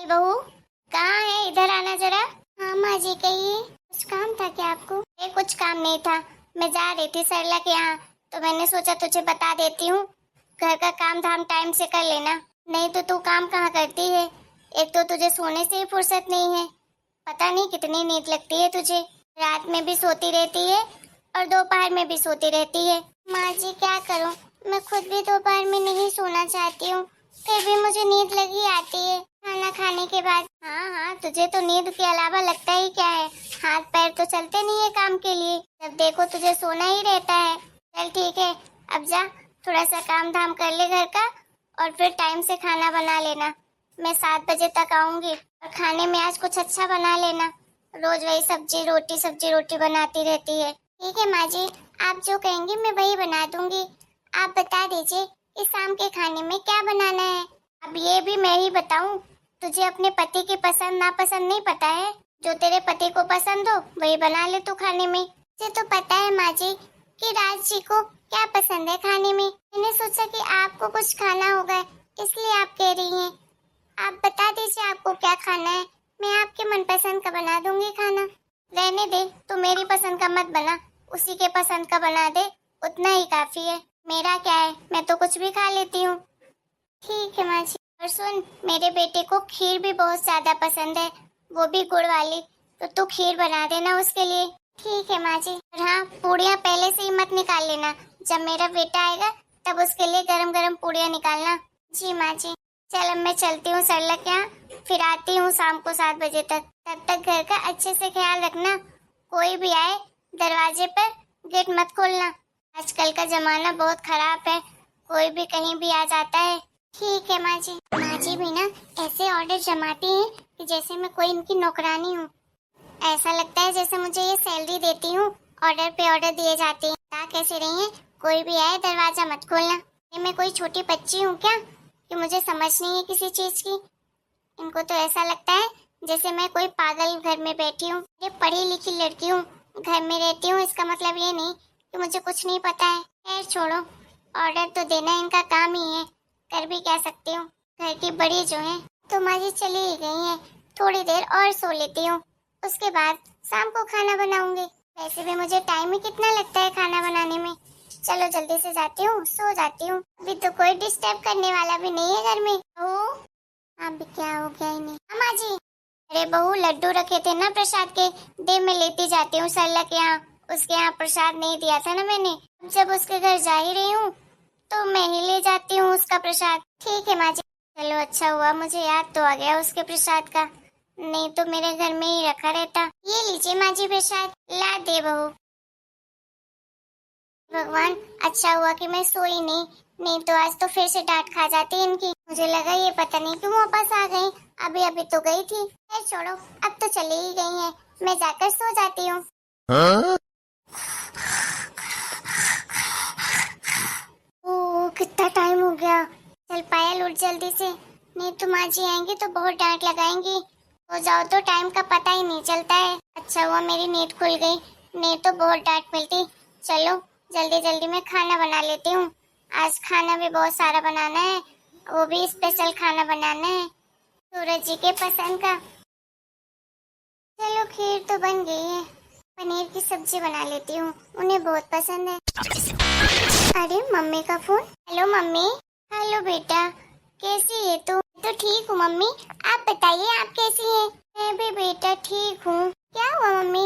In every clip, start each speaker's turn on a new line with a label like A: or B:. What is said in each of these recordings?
A: बहू, कहाँ है? इधर आना जरा। हाँ माँ जी, कहिए। कुछ काम था क्या आपको? कुछ काम नहीं था। मैं जा रही थी सरला के यहाँ, तो मैंने सोचा तुझे बता देती हूँ। घर का काम धाम टाइम से कर लेना, नहीं तो तू काम कहाँ करती है। एक तो तुझे सोने से ही फुर्सत नहीं है, पता नहीं कितनी नींद लगती है तुझे। रात में भी सोती रहती है और दोपहर में भी सोती रहती है। माँ जी क्या करूँ, मैं खुद भी दोपहर में नहीं सोना चाहती हूँ, फिर भी मुझे नींद लगी आती है खाना खाने के बाद। हाँ हाँ, तुझे तो नींद के अलावा लगता ही क्या है, हाथ पैर तो चलते नहीं है काम के लिए, जब देखो तुझे सोना ही रहता है। चल ठीक है, अब जा थोड़ा सा काम धाम कर ले घर का, और फिर टाइम से खाना बना लेना। मैं 7 बजे तक आऊंगी, और खाने में आज कुछ अच्छा बना लेना। रोज वही सब्जी रोटी बनाती रहती है। ठीक है माँ जी, आप जो कहेंगी मैं वही बना दूंगी। आप बता दीजिए इस शाम के खाने में क्या बनाना है। अब ये भी मैं ही बताऊं, तुझे अपने पति की पसंद नापसंद नहीं पता है। जो तेरे पति को पसंद हो वही बना ले तू खाने में। मुझे तो पता है माँ जी कि राज जी को क्या पसंद है खाने में। मैंने सोचा कि आपको कुछ खाना होगा, इसलिए आप कह रही हैं। आप बता दीजिए आपको क्या खाना है, मैं आपके मनपसंद का बना दूंगी खाना। रहने दे, तू मेरी पसंद का मत बना, उसी के पसंद का बना दे, उतना ही काफी है। मेरा क्या है, मैं तो कुछ भी खा लेती हूँ। ठीक है माँ जी। और सुन, मेरे बेटे को खीर भी बहुत ज्यादा पसंद है, वो भी गुड़ वाली, तो तू खीर बना देना उसके लिए। ठीक है माँ जी। और हाँ, पूड़ियाँ पहले से ही मत निकाल लेना, जब मेरा बेटा आएगा तब उसके लिए गरम गरम पूड़ियाँ निकालना। जी माँ जी। चल अब मैं चलती हूँ सरला के यहाँ, फिर आती हूँ शाम को 7 बजे तक। तब तक घर का अच्छे से ख्याल रखना, कोई भी आए दरवाजे पर गेट मत खोलना। आजकल का जमाना बहुत खराब है, कोई भी कहीं भी आ जाता है। ठीक है माँ जी। माँ जी भी ना ऐसे ऑर्डर जमाती हैं कि जैसे मैं कोई इनकी नौकरानी हूँ। ऐसा लगता है जैसे मुझे ये सैलरी देती हूँ, ऑर्डर पे ऑर्डर दिए जाते हैं। बता कैसे रही हैं, कोई भी आए दरवाजा मत खोलना। ये मैं कोई छोटी बच्ची हूँ क्या कि मुझे समझ नहीं है किसी चीज की। इनको तो ऐसा लगता है जैसे मैं कोई पागल घर में बैठी हूँ। ये पढ़ी लिखी लड़की हूँ, घर में रहती हूँ, इसका मतलब ये नहीं कि मुझे कुछ नहीं पता है। खैर छोड़ो, ऑर्डर तो देना इनका काम ही है, कर भी क्या सकती हूँ। घर की बड़ी जो है तो माँ जी चली ही गई है, थोड़ी देर और सो लेती हूँ, उसके बाद शाम को खाना बनाऊंगी। वैसे भी मुझे टाइम ही कितना लगता है खाना बनाने में। चलो जल्दी से जाती हूँ, सो जाती हूँ, अभी तो कोई डिस्टर्ब करने वाला भी नहीं है घर में। अब क्या हो गया इन्हें। अम्मा जी, अरे बहू लड्डू रखे थे ना प्रसाद के, दे मैं लेती जाती हूँ सरला के यहाँ। उसके यहाँ प्रसाद नहीं दिया था ना मैंने, जब उसके घर जा ही रही हूँ तो मैं ही ले जाती हूँ उसका प्रसाद। ठीक है माँ जी। चलो अच्छा हुआ मुझे याद तो आ गया उसके प्रसाद का, नहीं तो मेरे घर में ही रखा रहता। ये लीजिए माँ जी प्रसाद, ला दे बहू। भगवान, अच्छा हुआ कि मैं सोई नहीं, नहीं तो आज तो फिर से डांट खा जाती इनकी। मुझे लगा ये पता नहीं क्यों वापस आ गई, अभी अभी तो गई थी। छोड़ो, अब तो चली ही गई है, मैं जाकर सो जाती हूँ। हाँ? ओह कितना टाइम हो गया। चल पायल उठ जल्दी से, नहीं तो माँ जी आएंगी तो बहुत डांट लगाएंगी। हो जाओ तो टाइम का पता ही नहीं चलता है। अच्छा हुआ मेरी नींद खुल गई, नहीं तो बहुत डांट मिलती। चलो जल्दी जल्दी मैं खाना बना लेती हूँ, आज खाना भी बहुत सारा बनाना है, वो भी स्पेशल खाना बनाना है सूरज जी के पसंद का। चलो खीर तो बन गई है, पनीर की सब्जी बना लेती हूँ, उन्हें बहुत पसंद है। अरे मम्मी का फोन। Hello mummy. हेलो बेटा, कैसी है तू? तो ठीक हूँ मम्मी, आप बताइए आप कैसी हैं? मैं भी बेटा ठीक हूँ। क्या हुआ मम्मी,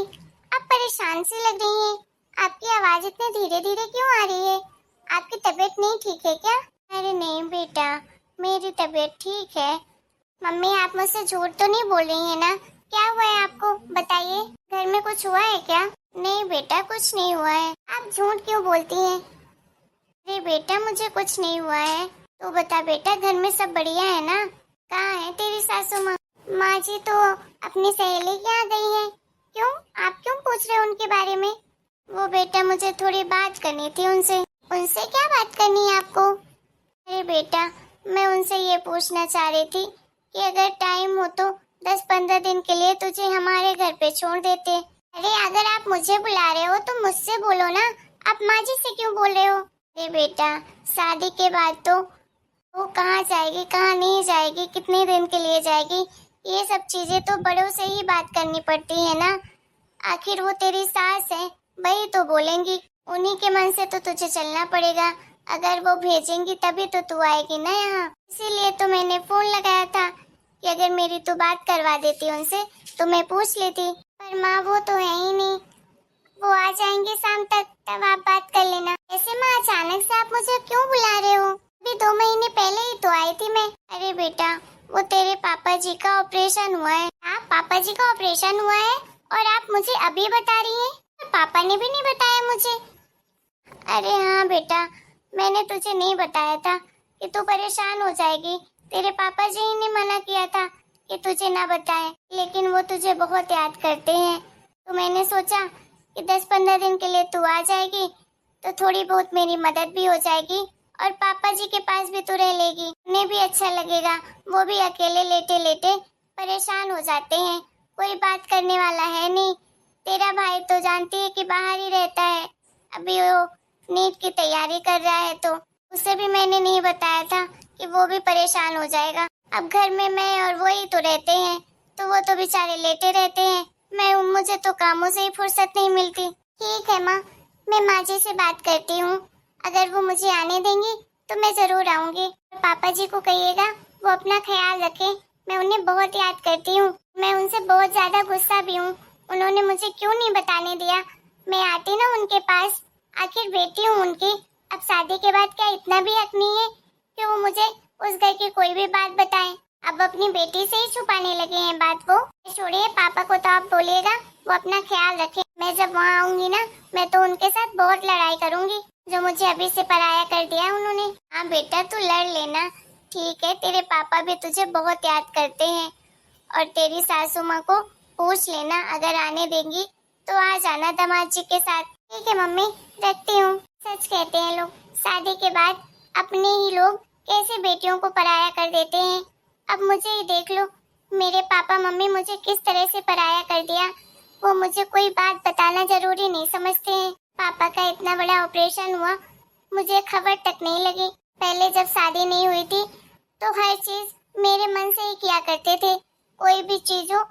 A: आप परेशान सी लग रही हैं, आपकी आवाज इतने धीरे धीरे क्यों आ रही है? आपकी तबीयत नहीं ठीक है क्या? अरे नहीं बेटा, मेरी तबीयत ठीक है। मम्मी आप मुझसे झूठ तो नहीं बोल रही है ना? क्या हुआ है आपको, बताइए, घर में कुछ हुआ है क्या? नहीं बेटा कुछ नहीं हुआ है, आप झूठ क्यों बोलती हैं? अरे बेटा मुझे कुछ नहीं हुआ है, तो बता बेटा घर में सब बढ़िया है ना? कहाँ है तेरी सासू माँ? माँ जी तो अपनी सहेली के यहाँ गई है। क्यों, आप क्यों पूछ रहे हो उनके बारे में? वो बेटा मुझे थोड़ी बात करनी थी उनसे। उनसे क्या बात करनी है आपको? अरे बेटा मैं उनसे ये पूछना चाह रही थी कि अगर टाइम हो तो 10-15 दिन के लिए तुझे हमारे घर पे छोड़ देते। अरे अगर आप मुझे बुला रहे हो तो मुझसे बोलो ना, आप माँ जी से क्यों बोल रहे हो? अरे बेटा शादी के बाद तो वो कहाँ जाएगी कहाँ नहीं जाएगी, कितने दिन के लिए जाएगी, ये सब चीजें तो बड़ों से ही बात करनी पड़ती है ना। आखिर वो तेरी सास है, वही तो बोलेंगी। उन्हीं के मन से तो तुझे चलना पड़ेगा। अगर वो भेजेंगी तभी तो तू आएगी ना यहाँ। इसीलिए तो मैंने फोन लगाया था कि अगर मेरी तू बात करवा देती उनसे तो मैं पूछ लेती। पर माँ वो तो है ही नहीं, वो आ जाएंगे शाम तक, तब आप बात कर लेना। ऐसे माँ अचानक से आप मुझे क्यों बुला रहे हो? अभी 2 महीने पहले ही तो आई थी मैं। अरे बेटा, वो तेरे पापा जी का ऑपरेशन हुआ है। हाँ, पापा जी का ऑपरेशन हुआ है और आप मुझे अभी बता रही हैं? पापा ने भी नहीं बताया मुझे। अरे हाँ बेटा, मैंने तुझे नहीं बताया था कि तू परेशान हो जाएगी। तेरे पापा जी ही ने मना किया था कि तुझे ना बताएं, लेकिन वो तुझे बहुत याद करते हैं। तो मैंने सोचा कि 10-15 दिन के लिए तू आ जाएगी तो थोड़ी बहुत मेरी मदद भी हो जाएगी और पापा जी के पास भी तू रह लेगी। उन्हें भी अच्छा लगेगा। वो भी अकेले लेटे लेटे परेशान हो जाते हैं, कोई बात करने वाला है नहीं। तेरा भाई तो जानती है कि बाहर ही रहता है, अभी वो नीट की तैयारी कर रहा है, तो उसे भी मैंने नहीं बताया था कि वो भी परेशान हो जाएगा। अब घर में मैं और वो ही तो रहते हैं, तो वो तो बेचारे लेटे रहते हैं। मुझे तो कामों से ही फुर्सत नहीं मिलती। ठीक है माँ, मैं माँ जी से बात करती हूँ। अगर वो मुझे आने देंगी तो मैं जरूर आऊंगी। पापा जी को कहिएगा वो अपना ख्याल रखें, मैं उन्हें बहुत याद करती हूँ। मैं उनसे बहुत ज्यादा गुस्सा भी हूँ, उन्होंने मुझे क्यों नहीं बताने दिया। मैं आती ना उनके पास, आखिर बेटी हूँ उनकी। अब शादी के बाद क्या इतना भी हक नहीं है कि वो मुझे उस घर की कोई भी बात बताएं? अब अपनी बेटी से ही छुपाने लगे हैं बात को। छोड़िए, पापा को तो आप बोलिएगा वो अपना ख्याल रखें। मैं जब वहाँ आऊंगी ना, मैं तो उनके साथ बहुत लड़ाई करूंगी, जो मुझे अभी से पराया कर दिया उन्होंने। हाँ बेटा, तू लड़ लेना, ठीक है। तेरे पापा भी तुझे बहुत याद करते हैं। और तेरी सासू माँ को पूछ लेना, अगर आने देंगी तो आ जाना दामाद जी के साथ। ठीक है मम्मी, रखती हूँ। सच कहते हैं लोग, शादी के बाद अपने ही लोग कैसे बेटियों को पराया कर देते हैं। अब मुझे ही देख लो, मेरे पापा मम्मी मुझे किस तरह से पराया कर दिया। वो मुझे कोई बात बताना जरूरी नहीं समझते हैं। पापा का इतना बड़ा ऑपरेशन हुआ, मुझे खबर तक नहीं लगी। पहले जब शादी नहीं हुई थी तो हर चीज मेरे मन से ही किया करते थे। कोई भी चीज हो,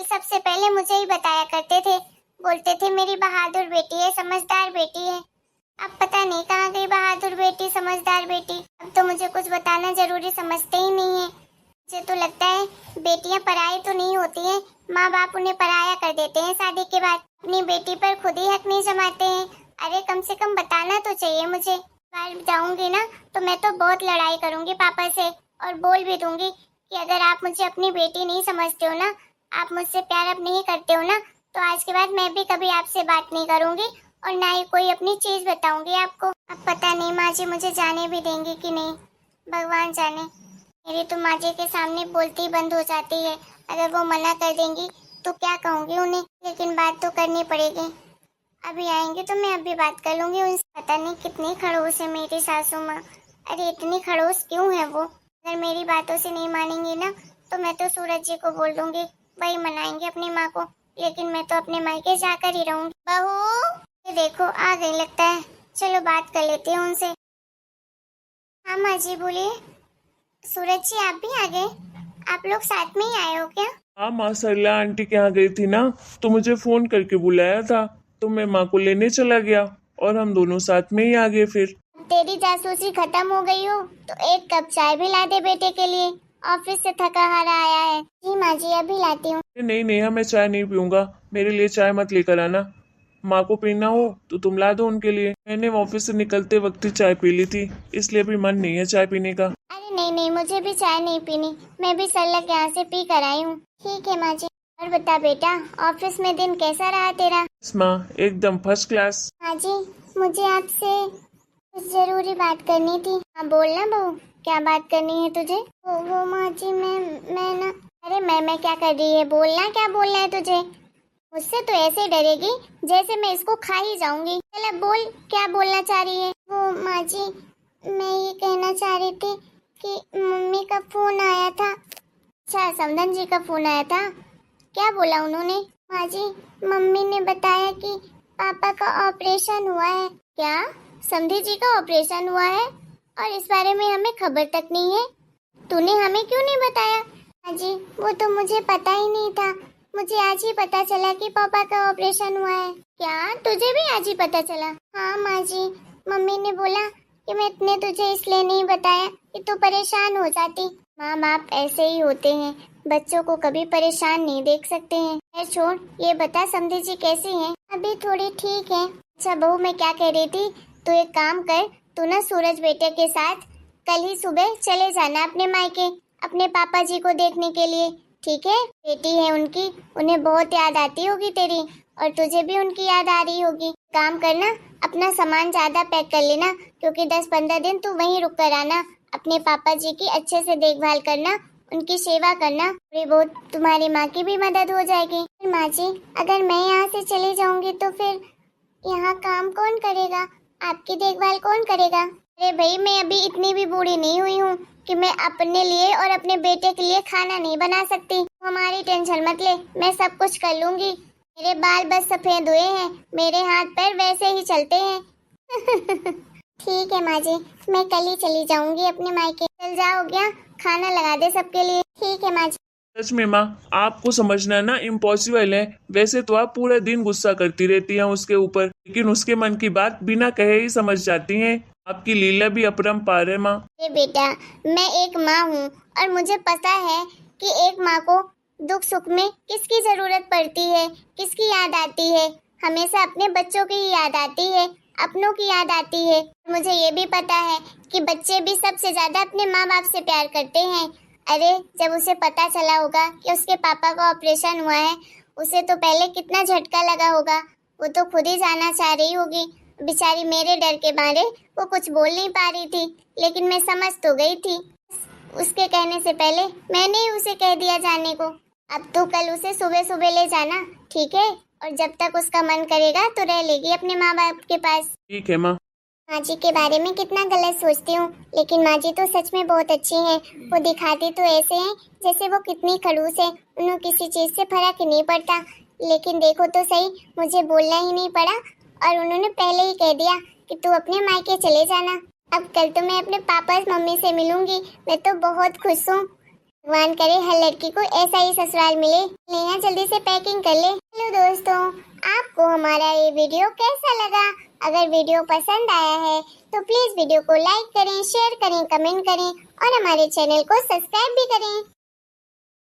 A: सबसे पहले मुझे ही बताया करते थे। बोलते थे मेरी बहादुर बेटी है, समझदार बेटी है। अब पता नहीं कहाँ गई बहादुर बेटी, समझदार बेटी। अब तो मुझे कुछ बताना जरूरी समझते ही नहीं है। मुझे तो लगता है बेटियां पराई तो नहीं होती हैं, माँ बाप उन्हें पराया कर देते हैं शादी के बाद। अपनी बेटी पर खुद ही हक नहीं जमाते हैं। अरे कम से कम बताना तो चाहिए मुझे। बाहर जाऊंगी ना तो मैं तो बहुत लड़ाई करूंगी पापा से और बोल भी दूंगी कि अगर आप मुझे अपनी बेटी नहीं समझते हो ना, आप मुझसे प्यार अब नहीं करते हो ना, तो आज के बाद मैं भी कभी आपसे बात नहीं करूंगी और ना ही कोई अपनी चीज बताऊंगी आपको। अब पता नहीं माँ जी मुझे जाने भी देंगी कि नहीं, भगवान जाने। मेरी तो माँ जी के सामने बोलती ही बंद हो जाती है। अगर वो मना कर देंगी तो क्या कहूँगी उन्हें, लेकिन बात तो करनी पड़ेगी। अभी आएंगे तो मैं अभी बात कर लूंगी उनसे। पता नहीं कितनी खड़ूस है मेरी सासू माँ। अरे इतनी खड़ूस क्यों है वो? अगर मेरी बातों से नहीं मानेंगी ना तो मैं तो सूरज जी को बोल दूंगी, वही मनाएंगे अपनी माँ को। लेकिन मैं तो अपने मायके जाकर ही रहूंगी। बहू, ये देखो आ गई लगता है, चलो बात कर लेती हूँ उनसे। हाँ माँ जी बोलिए। सूरज जी आप भी आ गए? आप लोग साथ में ही आए हो क्या?
B: हाँ माँ, सरला आंटी के यहाँ गई थी ना, तो मुझे फोन करके बुलाया था, तो मैं माँ को लेने चला गया और हम दोनों साथ में ही आ गए। फिर
A: तेरी जासूसी खत्म हो गई हो तो एक कप चाय भी ला दे बेटे के लिए, ऑफिस से थका हारा आया है। जी माँ जी अभी लाती हूँ।
B: नहीं नहीं, मैं चाय नहीं पीऊंगा, मेरे लिए चाय मत लेकर आना। माँ को पीना हो तो तुम ला दो उनके लिए। मैंने ऑफिस से निकलते वक्त ही चाय पी ली थी, इसलिए अभी मन नहीं है चाय पीने का।
A: अरे नहीं नहीं, मुझे भी चाय नहीं पीनी, मैं भी सरला के यहाँ से पी कर आई हूँ। ठीक है माँ जी। और बता बेटा, ऑफिस में दिन कैसा रहा तेरा?
B: माँ एकदम फर्स्ट क्लास।
A: माँ जी मुझे आपसे कुछ जरूरी बात करनी थी। हाँ बोलना बहू, क्या बात करनी है तुझे? वो माँ जी मैं ना। अरे मैं क्या कर रही है, बोलना, क्या बोलना है तुझे? मुझसे तो ऐसे डरेगी जैसे मैं इसको खा ही जाऊंगी। चल अब बोल, क्या बोलना चाह रही है? वो माँ जी, मैं ये कहना चाह रही थी कि मम्मी का फोन आया था। अच्छा, समधन जी का फोन आया था, क्या बोला उन्होंने? माँ जी मम्मी ने बताया कि पापा का ऑपरेशन हुआ है। क्या? समधी जी का ऑपरेशन हुआ है और इस बारे में हमें खबर तक नहीं है? तूने हमें क्यों नहीं बताया? जी वो तो मुझे पता ही नहीं था। मुझे आज ही पता चला कि पापा का ऑपरेशन हुआ है। क्या तुझे भी आज ही पता चला? हाँ माँ जी, मम्मी ने बोला कि मैं इतने तुझे इसलिए नहीं बताया कि तू परेशान हो जाती। माँ बाप ऐसे ही होते हैं, बच्चों को कभी परेशान नहीं देख सकते हैं। खैर छोड़, ये बता समधी जी कैसी हैं? अभी थोड़ी ठीक है। अच्छा बहू, मैं क्या कह रही थी, तू एक काम कर, तू ना सूरज बेटे के साथ कल ही सुबह चले जाना अपने मायके, अपने पापा जी को देखने के लिए, ठीक है? बेटी है उनकी, उन्हें बहुत याद आती होगी तेरी, और तुझे भी उनकी याद आ रही होगी। काम करना, अपना सामान ज्यादा पैक कर लेना, क्योंकि 10-15 दिन तू वहीं रुक कर आना। अपने पापा जी की अच्छे से देखभाल करना, उनकी सेवा करना, थोड़ी बहुत तुम्हारी माँ की भी मदद हो जाएगी। माँ जी, अगर मैं यहाँ से चली जाऊंगी तो फिर यहाँ काम कौन करेगा? आपकी देखभाल कौन करेगा? अरे भाई, मैं अभी इतनी भी बूढ़ी नहीं हुई हूँ कि मैं अपने लिए और अपने बेटे के लिए खाना नहीं बना सकती। हमारी टेंशन मत ले, मैं सब कुछ कर लूंगी। मेरे बाल बस सफेद हुए हैं, मेरे हाथ पैर वैसे ही चलते हैं। ठीक है माँ जी, मैं कल ही चली जाऊंगी अपने मायके। चल जाओ क्या, खाना लगा दे सबके लिए। ठीक है माँ जी।
B: सच में माँ, आपको समझना ना इम्पॉसिबल है। वैसे तो आप पूरा दिन गुस्सा करती रहती हैं उसके ऊपर, लेकिन उसके मन की बात बिना कहे ही समझ जाती हैं। आपकी लीला भी अपरंपार है माँ।
A: अरे बेटा, मैं एक माँ हूँ और मुझे पता है कि एक माँ को दुख सुख में किसकी जरूरत पड़ती है, किसकी याद आती है। हमेशा अपने बच्चों की ही याद आती है, अपनों की याद आती है। मुझे ये भी पता है कि बच्चे भी सबसे ज्यादा अपने माँ बाप से प्यार करते हैं। अरे जब उसे पता चला होगा कि उसके पापा का ऑपरेशन हुआ है, उसे तो पहले कितना झटका लगा होगा। वो तो खुद ही जाना चाह रही होगी। बेचारी मेरे डर के मारे वो कुछ बोल नहीं पा रही थी, लेकिन मैं समझ तो गई थी। उसके कहने से पहले मैंने ही उसे कह दिया जाने को। अब तो कल उसे सुबह सुबह ले जाना, ठीक है? और जब तक उसका मन करेगा तो रह लेगी अपने माँ बाप के पास।
B: ठीक है माँ।
A: माँ जी के बारे में कितना गलत सोचती हूँ, लेकिन माँ जी तो सच में बहुत अच्छी हैं। वो दिखाती तो ऐसे हैं जैसे वो कितनी खड़ूस है, उन्हें किसी चीज से फर्क ही नहीं पड़ता। लेकिन देखो तो सही, मुझे बोलना ही नहीं पड़ा और उन्होंने पहले ही कह दिया कि तू अपने मायके चले जाना। अब कल तो मैं अपने पापा मम्मी से मिलूंगी। मैं तो बहुत खुश हूँ। भगवान करे हर लड़की को ऐसा ही ससुराल मिले। नेहा जल्दी से पैकिंग कर ले। हेलो दोस्तों, आपको हमारा ये वीडियो कैसा लगा? अगर वीडियो पसंद आया है तो प्लीज वीडियो को लाइक करें, शेयर करें, कमेंट करें और हमारे चैनल को सब्सक्राइब भी करें।